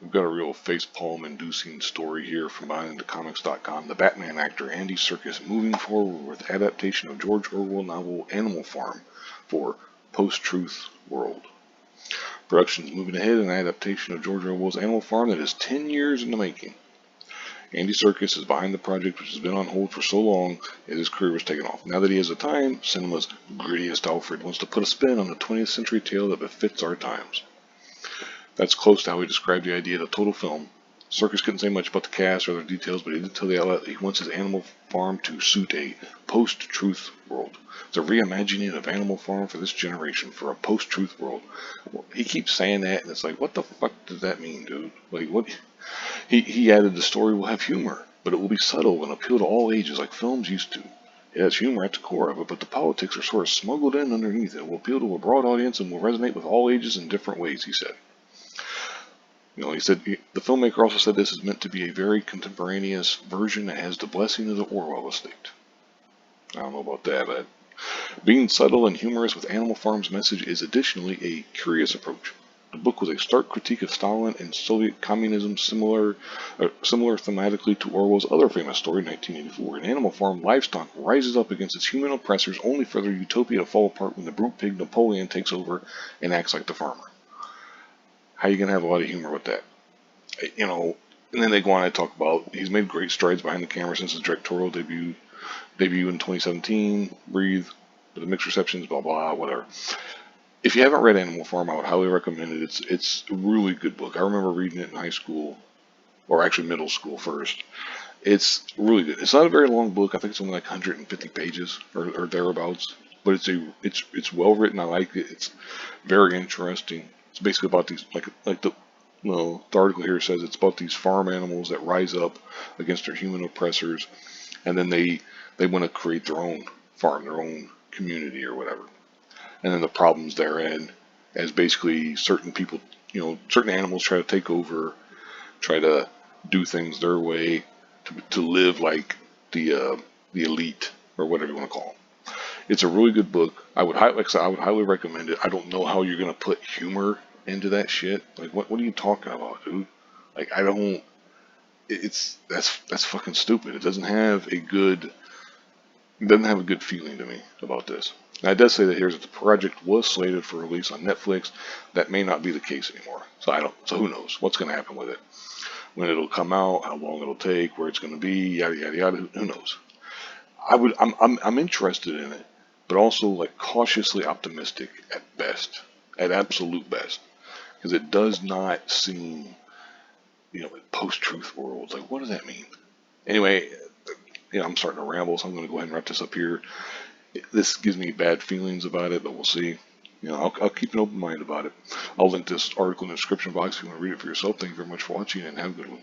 We've got a real facepalm-inducing story here from BehindTheComics.com. The Batman actor Andy Serkis moving forward with adaptation of George Orwell novel Animal Farm for post-truth world. Production's moving ahead in an adaptation of George Orwell's Animal Farm that is 10 years in the making. Andy Serkis is behind the project, which has been on hold for so long as his career was taken off. Now that he has the time, cinema's grittiest Alfred wants to put a spin on the 20th century tale that befits our times. That's close to how he described the idea of the total film. Serkis couldn't say much about the cast or other details, but he did tell the outlet that he wants his Animal Farm to suit a post-truth world. It's a reimagining of Animal Farm for this generation, for a post-truth world. Well, he keeps saying that, and it's like, what the fuck does that mean, dude? Like, what? He added the story will have humor, but it will be subtle and appeal to all ages like films used to. It has humor at the core of it, but the politics are sort of smuggled in underneath it. It will appeal to a broad audience and will resonate with all ages in different ways, he said. He said the filmmaker also said this is meant to be a very contemporaneous version that has the blessing of the Orwell estate. I don't know about that, but being subtle and humorous with Animal Farm's message is additionally a curious approach. The book was a stark critique of Stalin and Soviet communism, similar thematically to Orwell's other famous story, 1984. In Animal Farm, livestock rises up against its human oppressors, only for their utopia to fall apart when the brute pig Napoleon takes over and acts like the farmer. How are you going to have a lot of humor with that? And then they go on and talk about he's made great strides behind the camera since his directorial debut in 2017, Breathe, with the mixed receptions, blah, blah, whatever. If you haven't read Animal Farm, I would highly recommend it. It's a really good book. I remember reading it in high school, or actually middle school first. It's really good. It's not a very long book. I think it's only like 150 pages or thereabouts. But it's well written. I like it. It's very interesting. It's basically about these the article here says it's about these farm animals that rise up against their human oppressors, and then they want to create their own farm, their own community or whatever. And then the problems therein, as basically certain people, certain animals try to take over, try to do things their way, to live like the elite or whatever you want to call them. It's a really good book. I would highly recommend it. I don't know how you're gonna put humor into that shit. Like, what are you talking about, dude? Like, I don't. That's fucking stupid. It doesn't have a good feeling to me about this. Now, it does say that here that the project was slated for release on Netflix. That may not be the case anymore. So who knows what's going to happen with it? When it'll come out, how long it'll take, where it's going to be, yada yada yada. Who knows? I'm interested in it, but also like cautiously optimistic at best, at absolute best, because it does not seem, post-truth worlds. Like, what does that mean? Anyway, I'm starting to ramble, so I'm going to go ahead and wrap this up here. This gives me bad feelings about it, but we'll see. I'll keep an open mind about it. I'll link this article in the description box if you want to read it for yourself. Thank you very much for watching, and have a good one.